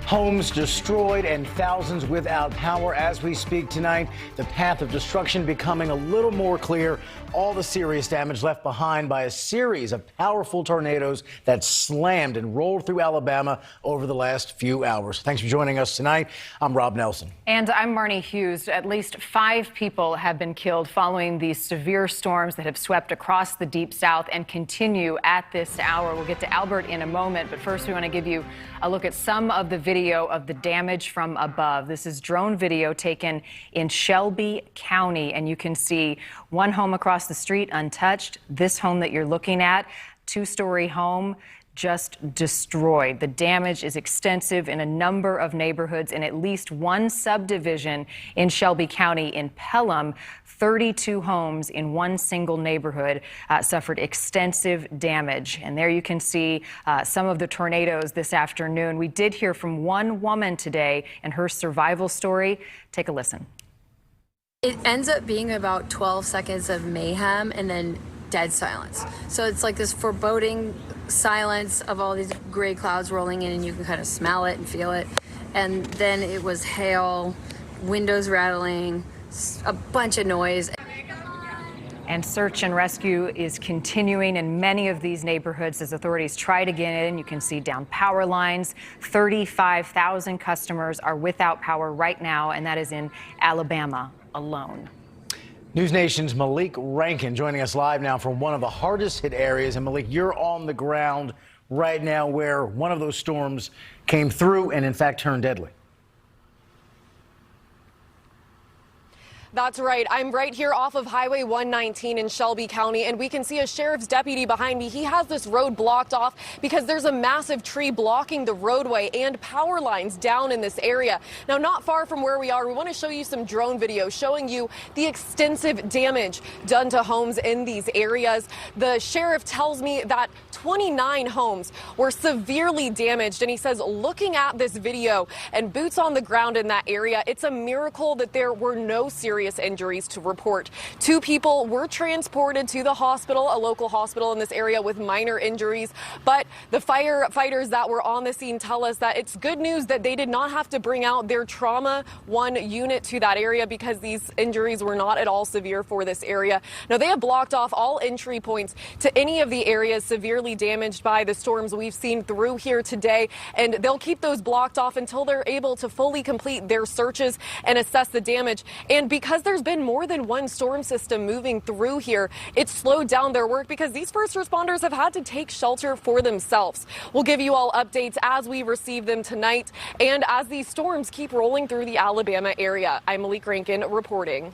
Homes destroyed and thousands without power as we speak tonight. The path of destruction becoming a little more clear. All the serious damage left behind by a series of powerful tornadoes that slammed and rolled through Alabama over the last few hours. Thanks for joining us tonight. I'm Rob Nelson. And I'm Marnie Hughes. At least 5 people have been killed following these severe storms that have swept across the Deep South and continue at this hour. We'll get to Albert in a moment, but first we want to give you a look at some of the video of the damage from above. This is drone video taken in Shelby County, and you can see one home across the street untouched. This home that you're looking at, 2-story home, just destroyed. The damage is extensive in a number of neighborhoods in at least one subdivision in Shelby County. In Pelham, 32 homes in one single neighborhood suffered extensive damage. And there you can see some of the tornadoes this afternoon. We did hear from one woman today and her survival story. Take a listen. It ends up being about 12 seconds of mayhem and then dead silence. So it's like this foreboding silence of all these gray clouds rolling in, and you can kind of smell it and feel it. And then it was hail, windows rattling, a bunch of noise. And search and rescue is continuing in many of these neighborhoods as authorities try to get in. You can see down power lines. 35,000 customers are without power right now, and that is in Alabama alone. NewsNation's Malik Rankin joining us live now from one of the hardest hit areas. And Malik, you're on the ground right now where one of those storms came through and in fact turned deadly. That's right. I'm right here off of Highway 119 in Shelby County, and we can see a sheriff's deputy behind me. He has this road blocked off because there's a massive tree blocking the roadway and power lines down in this area. Now, not far from where we are, we want to show you some drone video showing you the extensive damage done to homes in these areas. The sheriff tells me that 29 homes were severely damaged, and he says looking at this video and boots on the ground in that area, it's a miracle that there were no serious injuries to report. 2 people were transported to the hospital, a local hospital in this area, with minor injuries. But the firefighters that were on the scene tell us that it's good news that they did not have to bring out their trauma 1 unit to that area because these injuries were not at all severe for this area. Now, they have blocked off all entry points to any of the areas severely damaged by the storms we've seen through here today, and they'll keep those blocked off until they're able to fully complete their searches and assess the damage. And because there's been more than one storm system moving through here, it's slowed down their work because these first responders have had to take shelter for themselves. We'll give you all updates as we receive them tonight and as these storms keep rolling through the Alabama area. I'm Malik Rankin reporting.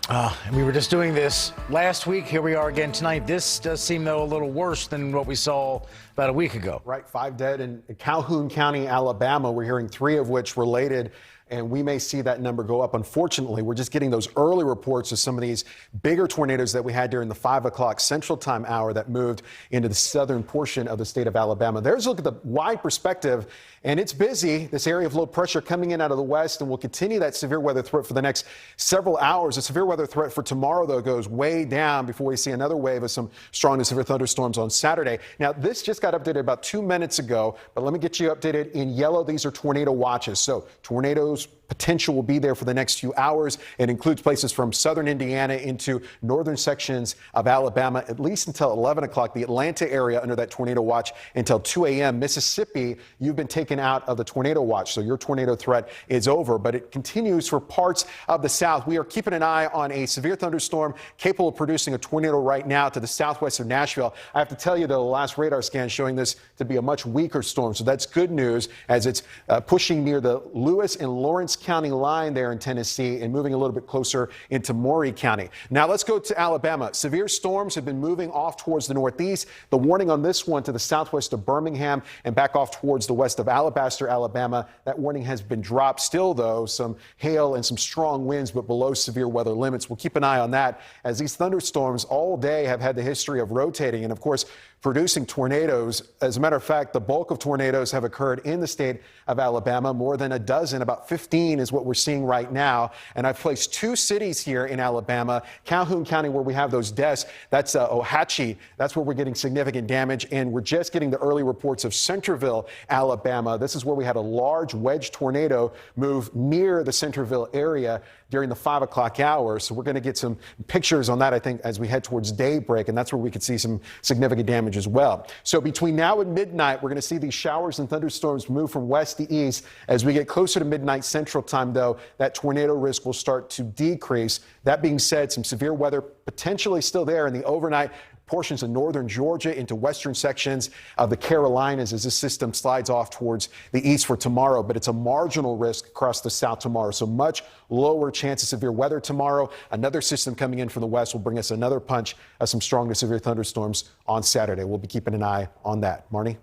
And we were just doing this last week. Here we are again tonight. This does seem, though, a little worse than what we saw about a week ago. Right. 5 dead in Calhoun County, Alabama. We're hearing 3 of which related, and we may see that number go up. Unfortunately, we're just getting those early reports of some of these bigger tornadoes that we had during the 5 o'clock Central Time hour that moved into the southern portion of the state of Alabama. There's a look at the wide perspective, and it's busy. This area of low pressure coming in out of the west, and will continue that severe weather threat for the next several hours. The severe weather threat for tomorrow, though, goes way down before we see another wave of some strong to severe thunderstorms on Saturday. Now, this just got updated about 2 minutes ago, but let me get you updated in yellow. These are tornado watches. So tornadoes potential will be there for the next few hours. It includes places from southern Indiana into northern sections of Alabama, at least until 11 o'clock. The Atlanta area under that tornado watch until 2 a.m. Mississippi, you've been taken out of the tornado watch, so your tornado threat is over, but it continues for parts of the south. We are keeping an eye on a severe thunderstorm capable of producing a tornado right now to the southwest of Nashville. I have to tell you, though, the last radar scan showing this to be a much weaker storm, so that's good news as it's pushing near the Lewis and Lawrence County line there in Tennessee and moving a little bit closer into Maury County. Now let's go to Alabama. Severe storms have been moving off towards the northeast. The warning on this one to the southwest of Birmingham and back off towards the west of Alabaster, Alabama. That warning has been dropped. Still, though, some hail and some strong winds, but below severe weather limits. We'll keep an eye on that as these thunderstorms all day have had the history of rotating and, of course, producing tornadoes. As a matter of fact, the bulk of tornadoes have occurred in the state of Alabama. More than a dozen, about 50 15 is what we're seeing right now. And I've placed 2 cities here in Alabama. Calhoun County, where we have those deaths, that's Ohatchee. That's where we're getting significant damage. And we're just getting the early reports of Centerville, Alabama. This is where we had a large wedge tornado move near the Centerville area during the 5 o'clock hour. So we're going to get some pictures on that, I think, as we head towards daybreak. And that's where we could see some significant damage as well. So between now and midnight, we're going to see these showers and thunderstorms move from west to east. As we get closer to midnight Central Time, though, that tornado risk will start to decrease. That being said, some severe weather potentially still there in the overnight. Portions of northern Georgia into western sections of the Carolinas as this system slides off towards the east for tomorrow. But it's a marginal risk across the south tomorrow. So much lower chance of severe weather tomorrow. Another system coming in from the west will bring us another punch of some strong to severe thunderstorms on Saturday. We'll be keeping an eye on that. Marnie?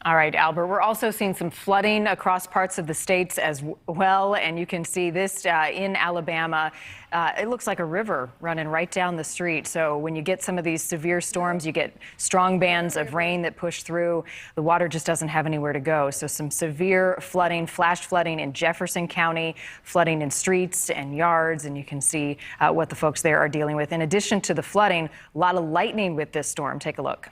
All right, Albert, we're also seeing some flooding across parts of the states as well, and you can see this in Alabama. It looks like a river running right down the street. So when you get some of these severe storms, you get strong bands of rain that push through. The water just doesn't have anywhere to go. So some severe flooding, flash flooding in Jefferson County, flooding in streets and yards, and you can see what the folks there are dealing with. In addition to the flooding, a lot of lightning with this storm. Take a look.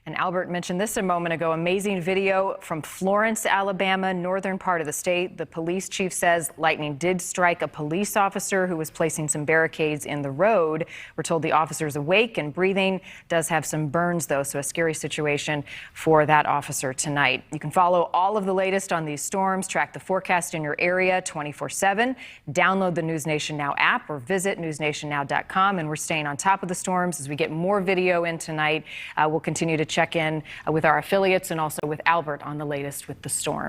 And Albert mentioned this a moment ago, amazing video from Florence, Alabama, northern part of the state. The police chief says lightning did strike a police officer who was placing some barricades in the road. We're told the officer is awake and breathing, does have some burns though, so a scary situation for that officer tonight. You can follow all of the latest on these storms, track the forecast in your area 24/7, download the NewsNation Now app or visit newsnationnow.com. And we're staying on top of the storms as we get more video in tonight. We'll continue to check in with our affiliates and also with Albert on the latest with the storms.